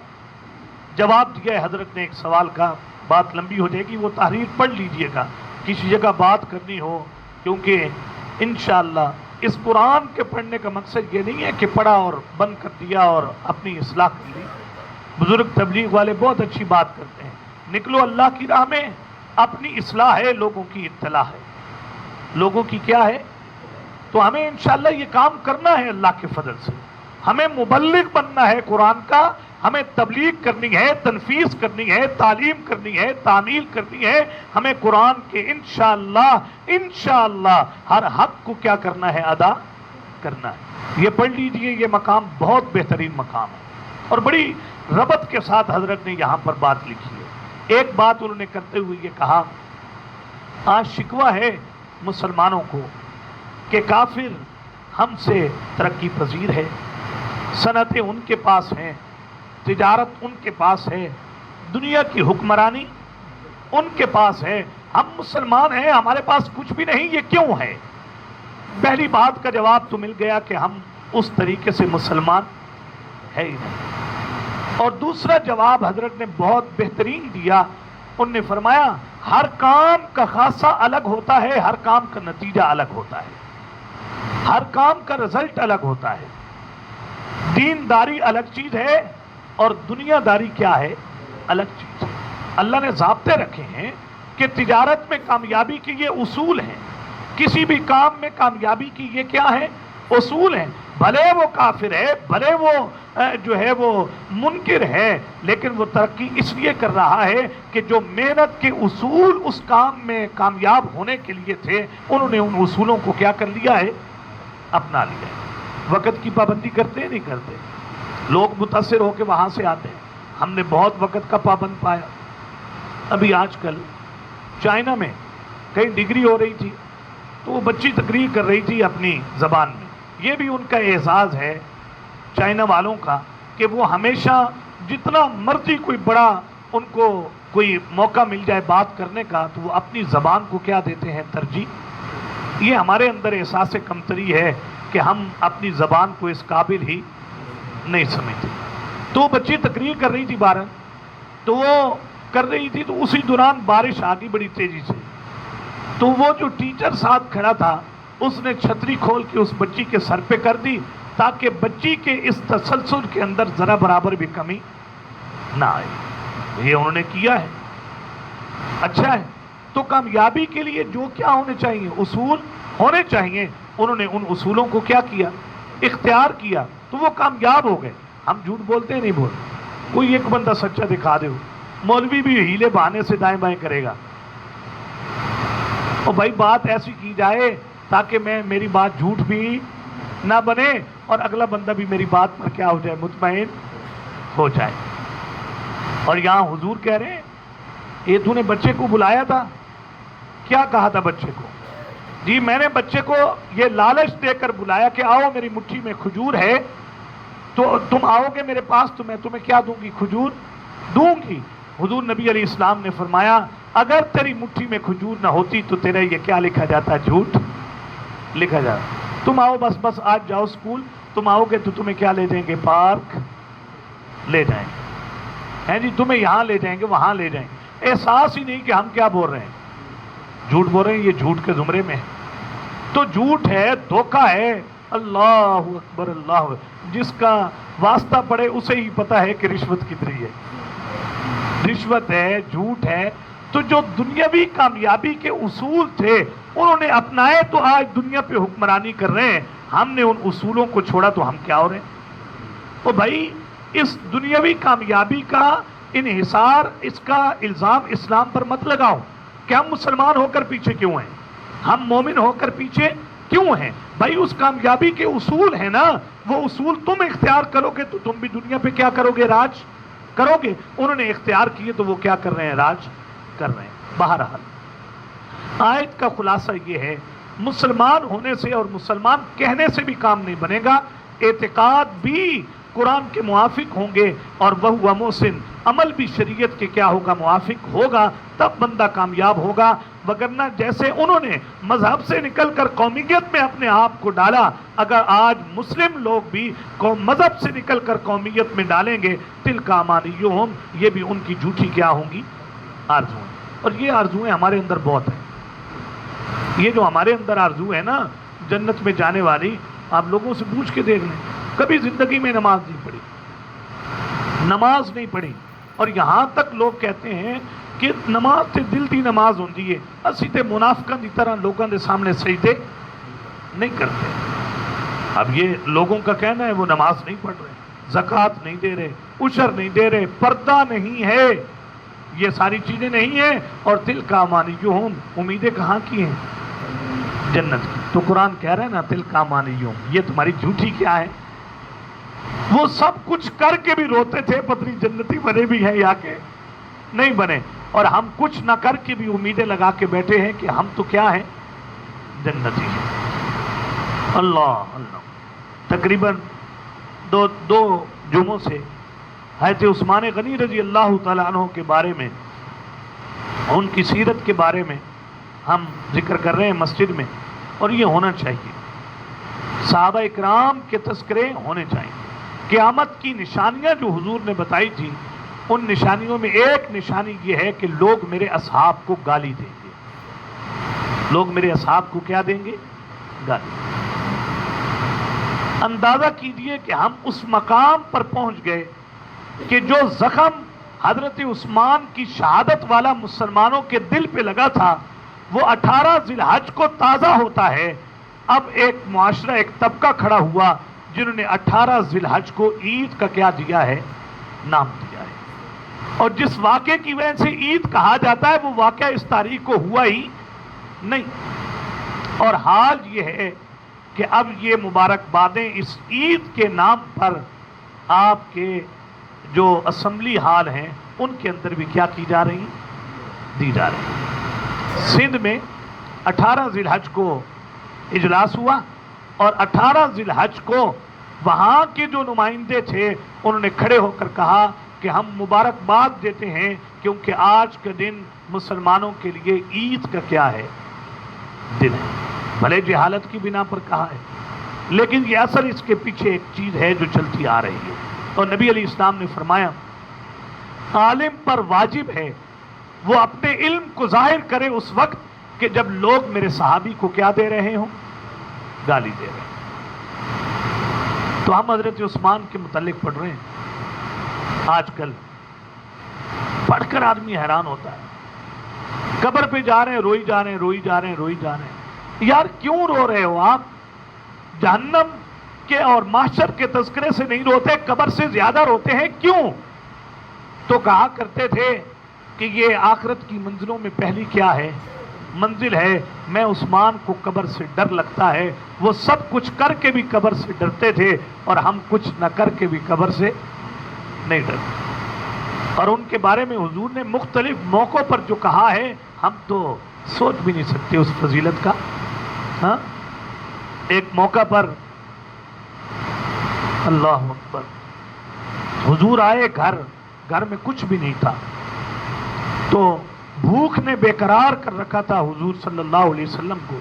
جواب دیا ہے حضرت نے ایک سوال کا. بات لمبی ہو جائے گی، وہ تحریر پڑھ لیجئے گا کسی جگہ بات کرنی ہو، کیونکہ انشاءاللہ اس قرآن کے پڑھنے کا مقصد یہ نہیں ہے کہ پڑھا اور بند کر دیا اور اپنی اصلاح کر لی. بزرگ تبلیغ والے بہت اچھی بات کرتے ہیں، نکلو اللہ کی راہ میں، اپنی اصلاح ہے، لوگوں کی اطلاع ہے. لوگوں کی کیا ہے؟ تو ہمیں انشاءاللہ یہ کام کرنا ہے اللہ کے فضل سے. ہمیں مبلغ بننا ہے قرآن کا، ہمیں تبلیغ کرنی ہے، تنفیذ کرنی ہے، تعلیم کرنی ہے، تعمیل کرنی ہے. ہمیں قرآن کے انشاءاللہ ہر حق کو کیا کرنا ہے؟ ادا کرنا ہے. یہ پڑھ لیجئے، یہ مقام بہت بہترین مقام ہے اور بڑی ربط کے ساتھ حضرت نے یہاں پر بات لکھی ہے. ایک بات انہوں نے کرتے ہوئے یہ کہا، آج شکوہ ہے مسلمانوں کو کہ کافر ہم سے ترقی پذیر ہے، صنعتیں ان کے پاس ہیں، تجارت ان کے پاس ہے، دنیا کی حکمرانی ان کے پاس ہے، ہم مسلمان ہیں، ہمارے پاس کچھ بھی نہیں. یہ کیوں ہے؟ پہلی بات کا جواب تو مل گیا کہ ہم اس طریقے سے مسلمان ہے ہی نہیں. اور دوسرا جواب حضرت نے بہت بہترین دیا. انہوں نے فرمایا ہر کام کا خاصہ الگ ہوتا ہے، ہر کام کا نتیجہ الگ ہوتا ہے، ہر کام کا رزلٹ الگ ہوتا ہے. دینداری الگ چیز ہے اور دنیا داری کیا ہے؟ الگ چیز ہے. اللہ نے ضابطے رکھے ہیں کہ تجارت میں کامیابی کے یہ اصول ہیں، کسی بھی کام میں کامیابی کی یہ کیا ہے؟ اصول ہیں. بھلے وہ کافر ہے، بھلے وہ جو ہے وہ منکر ہے، لیکن وہ ترقی اس لیے کر رہا ہے کہ جو محنت کے اصول اس کام میں کامیاب ہونے کے لیے تھے، انہوں نے ان اصولوں کو کیا کر لیا ہے؟ اپنا لیا ہے. وقت کی پابندی کرتے ہیں نہیں کرتے؟ لوگ متاثر ہو کے وہاں سے آتے ہیں. ہم نے بہت وقت کا پابند پایا. ابھی آج کل چائنا میں کہیں ڈگری ہو رہی تھی تو وہ بچی تقریر کر رہی تھی اپنی زبان میں. یہ بھی ان کا اعزاز ہے چائنا والوں کا کہ وہ ہمیشہ جتنا مرضی کوئی بڑا ان کو کوئی موقع مل جائے بات کرنے کا تو وہ اپنی زبان کو کیا دیتے ہیں؟ ترجیح. یہ ہمارے اندر احساس کمتری ہے کہ ہم اپنی زبان کو اس قابل ہی نہیں سمجھتے. تو بچی تقریر کر رہی تھی باہر، تو وہ کر رہی تھی تو اسی دوران بارش آ گئی بڑی تیزی سے. تو وہ جو ٹیچر ساتھ کھڑا تھا اس نے چھتری کھول کے اس بچی کے سر پہ کر دی تاکہ بچی کے اس تسلسل کے اندر ذرا برابر بھی کمی نہ آئے. یہ انہوں نے کیا ہے، اچھا ہے. تو کامیابی کے لیے جو کیا ہونے چاہیے، اصول ہونے چاہیے، انہوں نے ان اصولوں کو کیا کیا، اختیار کیا، تو وہ کامیاب ہو گئے. ہم جھوٹ بولتے ہیں نہیں بولتے. کوئی ایک بندہ سچا دکھا دے، مولوی بھی ہیلے بہانے سے دائیں بائیں کرے گا. اور بھائی بات ایسی کی جائے تاکہ میری بات جھوٹ بھی نہ بنے اور اگلا بندہ بھی میری بات پر کیا ہو جائے، مطمئن ہو جائے. اور یہاں حضور کہہ رہے ہیں یہ تو نے بچے کو بلایا تھا، کیا کہا تھا بچے کو؟ جی میں نے بچے کو یہ لالچ دے کر بلایا کہ آؤ میری مٹھی میں کھجور ہے، تو تم آؤ گے میرے پاس تو میں تمہیں کیا دوں گی، کھجور دوں گی. حضور نبی علیہ السلام نے فرمایا اگر تیری مٹھی میں کھجور نہ ہوتی تو تیرا یہ کیا لکھا جاتا، جھوٹ لکھا جاتا. تم آؤ بس آج جاؤ اسکول، تم آؤ گے تو تمہیں کیا لے جائیں گے، پارک لے جائیں گے، ہیں جی تمہیں یہاں لے جائیں گے وہاں لے جائیں گے. احساس ہی نہیں کہ ہم کیا بول رہے ہیں، جھوٹ بول رہے ہیں. یہ جھوٹ کے زمرے میں ہے. تو جھوٹ ہے، دھوکہ ہے. اللہ اکبر اللہ اکبر. جس کا واسطہ پڑے اسے ہی پتا ہے کہ رشوت کتنی ہے، رشوت ہے، جھوٹ ہے. تو جو دنیاوی کامیابی کے اصول تھے انہوں نے اپنائے تو آج دنیا پہ حکمرانی کر رہے ہیں. ہم نے ان اصولوں کو چھوڑا تو ہم کیا ہو رہے ہیں. تو بھائی اس دنیاوی کامیابی کا انحصار، اس کا الزام اسلام پر مت لگاؤ کہ ہم مسلمان ہو کر پیچھے کیوں ہیں، ہم مومن ہو کر پیچھے کیوں ہیں. بھائی اس کامیابی کے اصول ہیں نا، وہ اصول تم اختیار کرو گے تو تم بھی دنیا پہ کیا کرو گے، راج کرو گے. انہوں نے اختیار کیے تو وہ کیا کر رہے ہیں، راج کر رہے ہیں. بہرحال آیت کا خلاصہ یہ ہے مسلمان ہونے سے اور مسلمان کہنے سے بھی کام نہیں بنے گا. اعتقاد بھی قرآن کے موافق ہوں گے اور وہ محسن، عمل بھی شریعت کے کیا ہوگا، موافق ہوگا، تب بندہ کامیاب ہوگا. وگرنہ جیسے انہوں نے مذہب سے نکل کر قومیت میں اپنے آپ کو ڈالا، اگر آج مسلم لوگ بھی مذہب سے نکل کر قومیت میں ڈالیں گے، تلک امانیہم، یہ بھی ان کی جھوٹی کیا ہوں گی، آرزویں. اور یہ آرزویں ہمارے اندر بہت ہیں. یہ جو ہمارے اندر آرزو ہے نا جنت میں جانے والی، آپ لوگوں سے پوچھ کے دیکھ لیں، کبھی زندگی میں نماز نہیں پڑھی، نماز نہیں پڑھی. اور یہاں تک لوگ کہتے ہیں کہ نماز تے دل دی نماز ہوندی ہے، اسی تے منافقاں دی طرح لوگوں دے سامنے سجدے نہیں کرتے. اب یہ لوگوں کا کہنا ہے وہ نماز نہیں پڑھ رہے، زکوٰۃ نہیں دے رہے، عشر نہیں دے رہے، پردہ نہیں ہے، یہ ساری چیزیں نہیں ہیں. اور تلک امانیہم، امیدیں کہاں کی ہیں، جنت کی. تو قرآن کہہ رہا ہے نا تلک امانیہم، یہ تمہاری جھوٹی کیا ہے. وہ سب کچھ کر کے بھی روتے تھے پتہ نہیں جنتی بنے بھی ہیں یا کہ نہیں بنے، اور ہم کچھ نہ کر کے بھی امیدیں لگا کے بیٹھے ہیں کہ ہم تو کیا ہیں، جنتی ہیں. اللہ اللہ. تقریباً دو جمعوں سے حضرت عثمان غنی رضی اللہ تعالیٰ عنہ کے بارے میں، ان کی سیرت کے بارے میں ہم ذکر کر رہے ہیں مسجد میں، اور یہ ہونا چاہیے. صحابہ اکرام کے تذکرے ہونے چاہیے. قیامت کی نشانیاں جو حضور نے بتائی تھی، ان نشانیوں میں ایک نشانی یہ ہے کہ لوگ میرے اصحاب کو گالی دیں گے. لوگ میرے اصحاب کو کیا دیں گے، گالی. اندازہ کیجئے کہ ہم اس مقام پر پہنچ گئے کہ جو زخم حضرت عثمان کی شہادت والا مسلمانوں کے دل پہ لگا تھا وہ 18 ذی الحج کو تازہ ہوتا ہے. اب ایک معاشرہ، ایک طبقہ کھڑا ہوا جنہوں نے 18 ذی الحج کو عید کا کیا دیا ہے، نام دیا ہے. اور جس واقعے کی وجہ سے عید کہا جاتا ہے وہ واقعہ اس تاریخ کو ہوا ہی نہیں. اور حال یہ ہے کہ اب یہ مبارکبادیں اس عید کے نام پر آپ کے جو اسمبلی ہال ہیں ان کے اندر بھی کیا کی جا رہی ہیں، دی جا رہی ہیں. سندھ میں 18 ذی الحج کو اجلاس ہوا اور 18 ذی الحج کو وہاں کے جو نمائندے تھے انہوں نے کھڑے ہو کر کہا کہ ہم مبارکباد دیتے ہیں کیونکہ آج کا دن مسلمانوں کے لیے عید کا کیا ہے، دن ہے. بھلے جہالت کی بنا پر کہا ہے، لیکن یہ اصل اس کے پیچھے ایک چیز ہے جو چلتی آ رہی ہے، اور نبی علیہ السلام نے فرمایا عالم پر واجب ہے وہ اپنے علم کو ظاہر کرے اس وقت کہ جب لوگ میرے صحابی کو کیا دے رہے ہوں؟ گالی دے رہے ہیں۔ تو ہم حضرت عثمان کے متعلق پڑھ رہے ہیں، آج کل پڑھ کر آدمی حیران ہوتا ہے، قبر پہ جا رہے ہیں، روئی جا رہے ہیں، روئی جا رہے ہیں، روئی جا رہے ہیں۔ یار کیوں رو رہے ہو آپ؟ جہنم کے اور محشر کے تذکرے سے نہیں روتے، قبر سے زیادہ روتے ہیں، کیوں؟ تو کہا کرتے تھے کہ یہ آخرت کی منزلوں میں پہلی کیا ہے؟ منزل ہے۔ میں عثمان کو قبر سے ڈر لگتا ہے، وہ سب کچھ کر کے بھی قبر سے ڈرتے تھے، اور ہم کچھ نہ کر کے بھی قبر سے نہیں ڈرتے۔ اور ان کے بارے میں حضور نے مختلف موقعوں پر جو کہا ہے، ہم تو سوچ بھی نہیں سکتے اس فضیلت کا۔ ہاں، ایک موقع پر اللہ اکبر، حضور آئے گھر میں کچھ بھی نہیں تھا، تو بھوک نے بے قرار کر رکھا تھا حضور صلی اللہ علیہ وسلم کو۔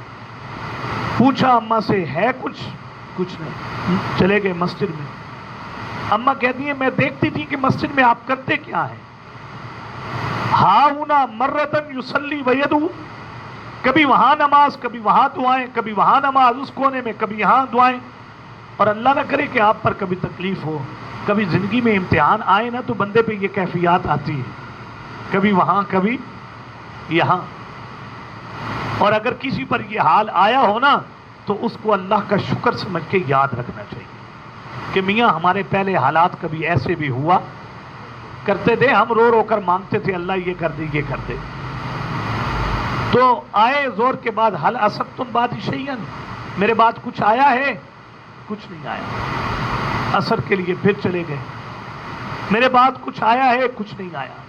پوچھا اماں سے ہے کچھ نہیں، چلے گئے مسجد میں۔ اماں کہتی ہیں میں دیکھتی تھی کہ مسجد میں آپ کرتے کیا ہیں؟ ہاؤنا مرتن یصلی ویدعو، کبھی وہاں نماز، کبھی وہاں دعائیں، کبھی وہاں نماز اس کونے میں، کبھی یہاں دعائیں۔ اور اللہ نہ کرے کہ آپ پر کبھی تکلیف ہو، کبھی زندگی میں امتحان آئے نا تو بندے پہ یہ کیفیات آتی ہے، کبھی وہاں کبھی یہاں۔ اور اگر کسی پر یہ حال آیا ہو نا تو اس کو اللہ کا شکر سمجھ کے یاد رکھنا چاہیے کہ میاں ہمارے پہلے حالات کبھی ایسے بھی ہوا کرتے تھے، ہم رو رو کر مانگتے تھے اللہ یہ کر دے یہ کر دے۔ تو آئے زور کے بعد حل اسبتم بعد شیئا، میرے بعد کچھ آیا ہے؟ کچھ نہیں آیا۔ عصر کے لیے پھر چلے گئے، میرے بعد کچھ آیا ہے؟ کچھ نہیں آیا۔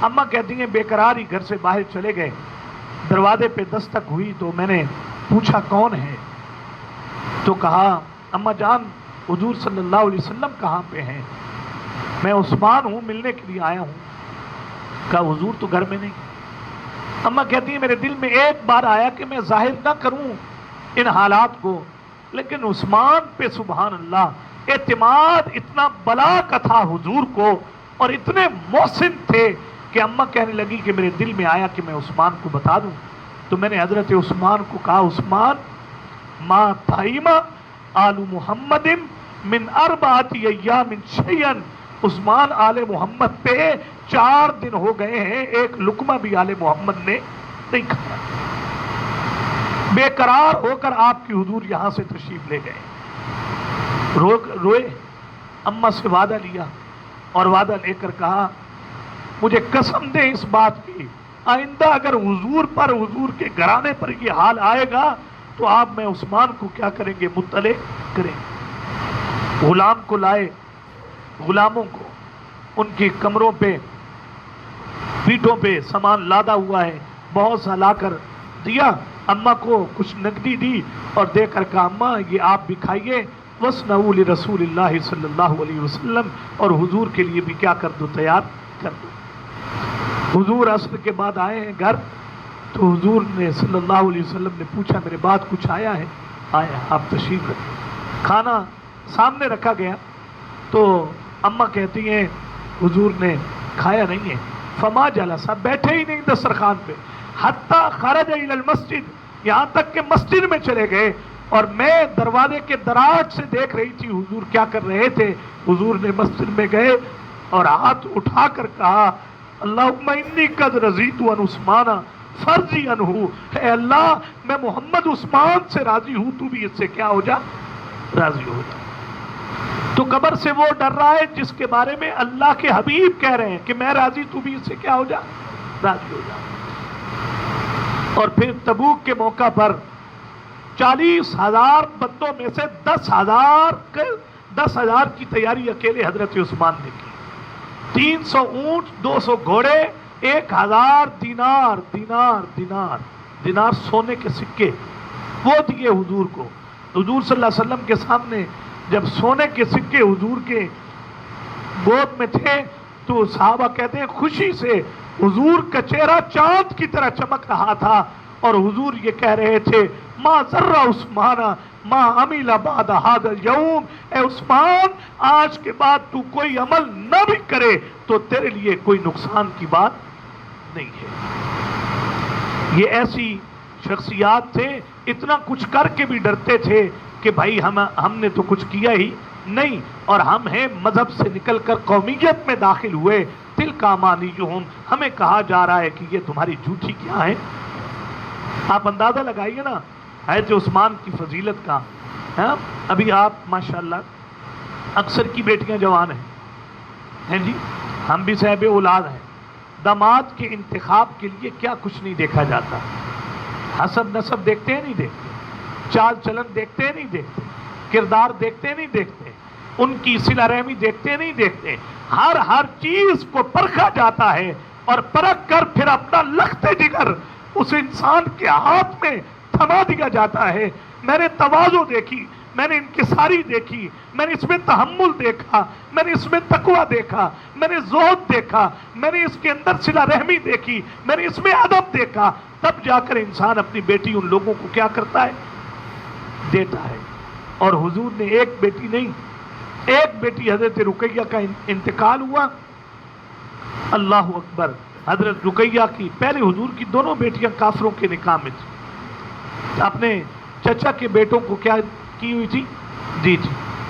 اماں کہتی ہیں بے قرار ہی گھر سے باہر چلے گئے، دروازے پہ دستک ہوئی تو میں نے پوچھا کون ہے؟ تو کہا اماں جان حضور صلی اللہ علیہ وسلم کہاں پہ ہیں؟ میں عثمان ہوں، ملنے کے لیے آیا ہوں۔ کہا حضور تو گھر میں نہیں۔ اماں کہتی ہیں میرے دل میں ایک بار آیا کہ میں ظاہر نہ کروں ان حالات کو، لیکن عثمان پہ سبحان اللہ اعتماد اتنا بلا کا تھا حضور کو، اور اتنے محسن تھے کہ اماں کہنے لگی کہ میرے دل میں آیا کہ میں عثمان کو بتا دوں۔ تو میں نے حضرت عثمان کو کہا عثمان ما تھائما آل محمد من 4 ایام شیئا، عثمان آل محمد پہ 4 دن ہو گئے ہیں ایک لقمہ بھی آل محمد نے نہیں کھایا۔ بے قرار ہو کر آپ کی حضور یہاں سے تشریف لے گئے، روئے، اماں سے وعدہ لیا، اور وعدہ لے کر کہا مجھے قسم دے اس بات کی آئندہ اگر حضور پر، حضور کے گھرانے پر یہ حال آئے گا تو آپ میں عثمان کو کیا کریں گے؟ مطلع کریں گے۔ غلام کو لائے، غلاموں کو ان کی کمروں پہ پیٹھوں پہ سامان لادا ہوا ہے، بہت سا لا کر دیا، اماں کو کچھ نقدی دی اور دے کر کہا اماں یہ آپ بھی کھائیے، وَاصْنَعُوا لِرَسُولِ اللَّهِ صلی اللہ علیہ وسلم، اور حضور کے لیے بھی کیا کر دو؟ تیار کر دو۔ حضور عصر کے بعد آئے ہیں گھر، تو حضور نے صلی اللہ علیہ وسلم نے پوچھا میرے بعد کچھ آیا ہے؟ آیا، آپ تشریف رکھیں۔ کھانا سامنے رکھا گیا تو اماں کہتی ہیں حضور نے کھایا نہیں ہے، فما جلسا، بیٹھے ہی نہیں دسترخوان پہ، حتی خرج الی المسجد، یہاں تک کہ مسجد میں چلے گئے، اور میں دروازے کے دراز سے دیکھ رہی تھی حضور کیا کر رہے تھے۔ حضور نے مسجد میں گئے اور ہاتھ اٹھا کر کہا اللہم انی قد رضیت عن عثمان فرضی عنہ، اے اللہ میں محمد عثمان سے راضی ہوں، تو بھی اس سے کیا ہو جا؟ راضی ہو جا۔ تو قبر سے وہ ڈر رہا ہے جس کے بارے میں اللہ کے حبیب کہہ رہے ہیں کہ میں راضی، تو بھی اس سے کیا ہو جا؟ راضی ہو جا۔ اور پھر تبوک کے موقع پر 40,000 بندوں میں سے 10,000 کی تیاری اکیلے حضرت عثمان نے کی، 300 اونٹ، 200 گھوڑے، 1,000 دینار سونے کے سکے وہ دیے حضور کو۔ حضور صلی اللہ علیہ وسلم کے سامنے جب سونے کے سکے حضور کے گود میں تھے تو صحابہ کہتے ہیں خوشی سے حضور کا چہرہ چاند کی طرح چمک رہا تھا، اور حضور یہ کہہ رہے تھے ما ذر عثمان ما عمل بعد هذا اليوم، اے عثمان آج کے بعد تو کوئی عمل نہ بھی کرے تو تیرے لیے کوئی نقصان کی بات نہیں ہے۔ یہ ایسی شخصیات تھے، اتنا کچھ کر کے بھی ڈرتے تھے کہ بھائی ہم نے تو کچھ کیا ہی نہیں، اور ہم ہیں مذہب سے نکل کر قومیت میں داخل ہوئے، تلک امانیہم، ہمیں کہا جا رہا ہے کہ یہ تمہاری جھوٹی کیا ہے۔ آپ اندازہ لگائیے نا حضرت عثمان کی فضیلت کا۔ ابھی آپ ماشاءاللہ اکثر کی بیٹیاں جوان ہیں جی، ہم بھی صاحب اولاد ہیں، داماد کے انتخاب کے لیے کیا کچھ نہیں دیکھا جاتا، حسب نسب دیکھتے ہیں نہیں دیکھتے، چال چلن دیکھتے ہیں نہیں دیکھتے، کردار دیکھتے ہیں نہیں دیکھتے، ان کی صلہ رحمی دیکھتے ہیں نہیں دیکھتے، ہر چیز کو پرکھا جاتا ہے، اور پرکھ کر پھر اپنا لخت جگر اس انسان کے ہاتھ میں تھما دیا جاتا ہے۔ میں نے تواضع دیکھی، میں نے انکساری دیکھی، میں نے اس میں تحمل دیکھا، میں نے اس میں تقوی دیکھا، میں نے زہد دیکھا، میں نے اس کے اندر صلہ رحمی دیکھی، میں نے اس میں ادب دیکھا، تب جا کر انسان اپنی بیٹی ان لوگوں کو کیا کرتا ہے، دیتا ہے۔ اور حضور نے ایک بیٹی نہیں، ایک بیٹی حضرت رقیہ کا انتقال ہوا، اللہ اکبر، حضرت رقیہ کی پہلے حضور کی دونوں بیٹیاں کافروں کے نکاح میں تھی، اپنے چچا کے بیٹوں کو کیا کی ہوئی تھی، جی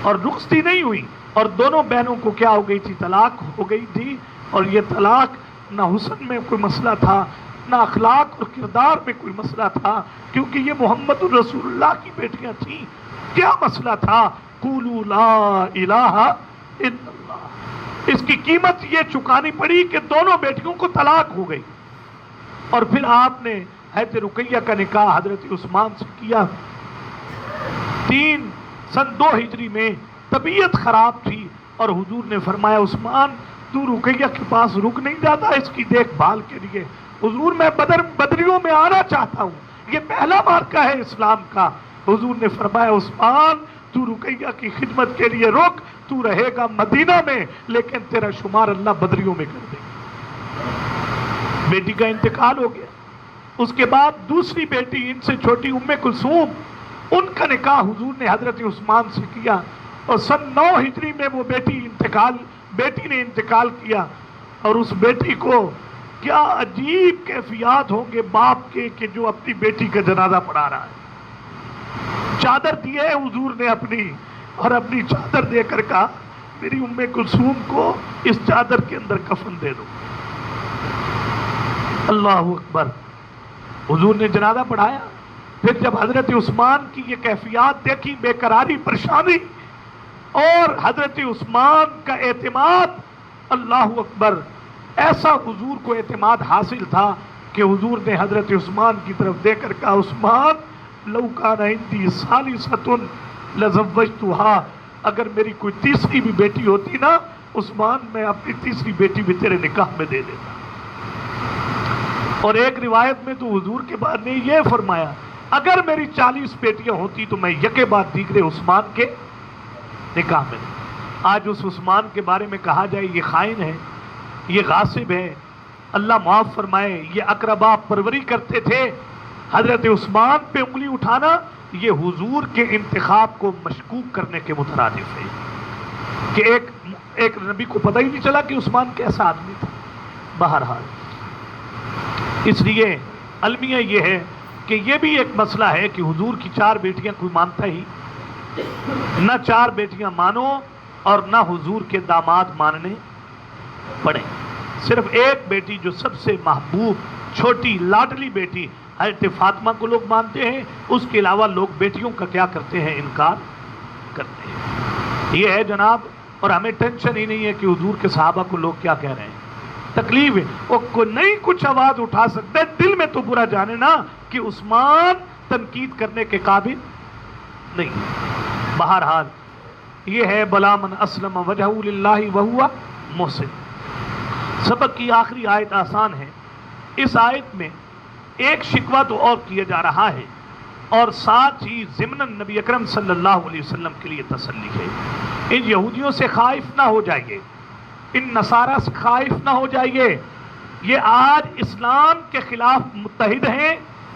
اور رخصتی نہیں ہوئی، اور دونوں بہنوں کو کیا ہو گئی تھی، طلاق ہو گئی تھی۔ اور یہ طلاق نہ حسن میں کوئی مسئلہ تھا، نہ اخلاق اور کردار میں کوئی مسئلہ تھا، کیونکہ یہ محمد الرسول اللہ کی بیٹیاں تھیں۔ کیا مسئلہ تھا، قولوا لا الہ الا اللہ، اس کی قیمت یہ چکانی پڑی کہ دونوں بیٹیوں کو طلاق ہو گئی۔ اور پھر آپ نے حضرت رقیہ کا نکاح حضرت عثمان سے کیا، سن 2 ہجری میں، طبیعت خراب تھی، اور حضور نے فرمایا عثمان تو رقیہ کے پاس رک نہیں جاتا اس کی دیکھ بھال کے لیے؟ حضور میں بدریوں میں آنا چاہتا ہوں، یہ پہلا مارکہ ہے اسلام کا۔ حضور نے فرمایا عثمان تو رقیہ کی خدمت کے لیے رک، تو رہے گا مدینہ میں لیکن تیرا شمار اللہ بدریوں میں کر دے گا۔ بیٹی کا انتقال ہو گیا، اس کے بعد دوسری بیٹی ان سے چھوٹی ام کلثوم، ان کا نکاح حضور نے حضرت عثمان سے کیا، اور سن 9 ہجری میں وہ بیٹی نے انتقال کیا۔ اور اس بیٹی کو کیا عجیب کیفیات ہوں گے باپ کے کہ جو اپنی بیٹی کا جنازہ پڑھا رہا ہے۔ چادر دی ہے حضور نے اپنی، اور اپنی چادر دے کر کہا میری ام کلثوم کو اس چادر کے اندر کفن دے دو۔ اللہ اکبر، حضور نے جنازہ پڑھایا۔ پھر جب حضرت عثمان کی یہ کیفیات دیکھی، بے قراری، پریشانی، اور حضرت عثمان کا اعتماد، اللہ اکبر، ایسا حضور کو اعتماد حاصل تھا کہ حضور نے حضرت عثمان کی طرف دے کر کہا عثمان لو کان عندی ثالثۃ لزوجتها، اگر میری کوئی تیسری بھی بیٹی ہوتی نا عثمان، میں اپنی تیسری بیٹی بھی تیرے نکاح میں دے دیتا۔ اور ایک روایت میں تو حضور کے بعد نے یہ فرمایا اگر میری 40 بیٹیاں ہوتی تو میں یکے بعد دیگرے عثمان کے نکاح میں دوں۔ آج اس عثمان کے بارے میں کہا جائے یہ خائن ہے، یہ غاصب ہے، اللہ معاف فرمائے، یہ اقربا پروری کرتے تھے، حضرت عثمان پہ انگلی اٹھانا یہ حضور کے انتخاب کو مشکوک کرنے کے مترادف ہے کہ ایک نبی کو پتہ ہی نہیں چلا کہ عثمان کیسا آدمی تھا۔ بہرحال اس لیے المیہ یہ ہے کہ یہ بھی ایک مسئلہ ہے کہ حضور کی 4 بیٹیاں کوئی مانتا ہی نہ، 4 بیٹیاں مانو اور نہ حضور کے داماد ماننے پڑے، صرف ایک بیٹی جو سب سے محبوب چھوٹی لاڈلی بیٹی حضرت فاطمہ کو لوگ مانتے ہیں، اس کے علاوہ لوگ بیٹیوں کا کیا کرتے ہیں، انکار کرتے ہیں۔ یہ ہے جناب، اور ہمیں ٹینشن ہی نہیں ہے کہ حضور کے صحابہ کو لوگ کیا کہہ رہے ہیں، تکلیف ہے، وہ نہیں کچھ آواز اٹھا سکتے، دل میں تو برا جانے نا کہ عثمان تنقید کرنے کے قابل نہیں۔ بہرحال یہ ہے بلا من اسلم وجہہ للہ وہو محسن۔ سبق کی آخری آیت آسان ہے، اس آیت میں ایک شکوہ تو اور کیا جا رہا ہے، اور ساتھ ہی ضمناً نبی اکرم صلی اللہ علیہ وسلم کے لیے تسلی ہے۔ ان یہودیوں سے خائف نہ ہو جائیے، ان نصارہ سے خائف نہ ہو جائیے، یہ آج اسلام کے خلاف متحد ہیں،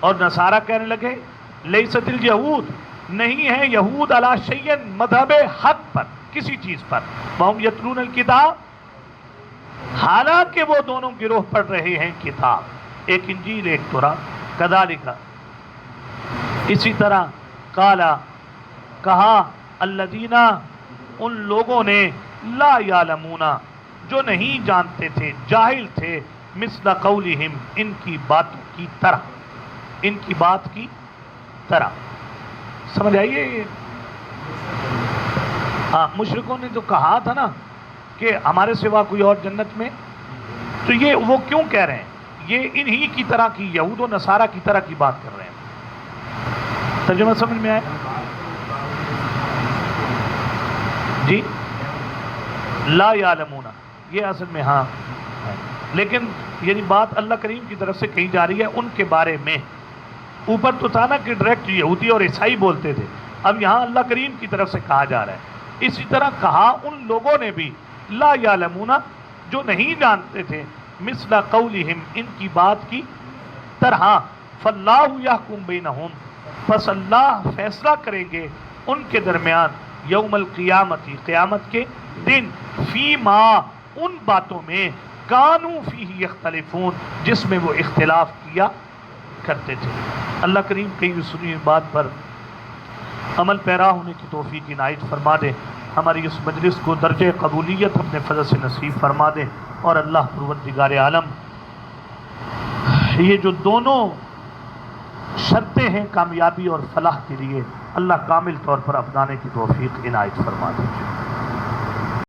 اور نصارہ کہنے لگے لیست الیہود، نہیں ہے یہود علی شیء مذہب حق پر، کسی چیز پر، وہم یتلون الکتاب، حالانکہ وہ دونوں گروہ پڑھ رہے ہیں کتاب، ایک انجیل ایک تورات، کذالک اسی طرح قالا کہا الذین ان لوگوں نے لا یعلمون جو نہیں جانتے تھے، جاہل تھے، مثل قولہم ان کی باتوں کی طرح، ان کی بات کی طرح، سمجھ آئیے یہ؟ ہاں مشرکوں نے جو کہا تھا نا کہ ہمارے سوا کوئی اور جنت میں، تو یہ وہ کیوں کہہ رہے ہیں؟ یہ انہی کی طرح کی، یہود و نصارہ کی طرح کی بات کر رہے ہیں۔ ترجمہ سمجھ میں آئے؟ جی لا یعلمون، یہ اصل میں ہاں ہے، لیکن یعنی بات اللہ کریم کی طرف سے کہی جا رہی ہے ان کے بارے میں۔ اوپر تو تھا نا کہ ڈائریکٹ یہودی اور عیسائی بولتے تھے، اب یہاں اللہ کریم کی طرف سے کہا جا رہا ہے۔ اسی طرح کہا ان لوگوں نے بھی لا یعلمون جو نہیں جانتے تھے، مثل قولہم ان کی بات کی طرح، فاللہ یحکم بینہم پس اللہ فیصلہ کریں گے ان کے درمیان، یوم القیامت قیامت کے دن، فیما ان باتوں میں، کانوا فیہ یختلفون جس میں وہ اختلاف کیا کرتے تھے۔ اللہ کریم کئی سنی بات پر عمل پیرا ہونے کی توفیق عنایت فرما دے، ہماری اس مجلس کو درجہ قبولیت اپنے فضل سے نصیب فرما دے، اور اللہ پروردگار عالم یہ جو دونوں شرطیں ہیں کامیابی اور فلاح کے لیے، اللہ کامل طور پر اپنانے کی توفیق عنایت فرما دے۔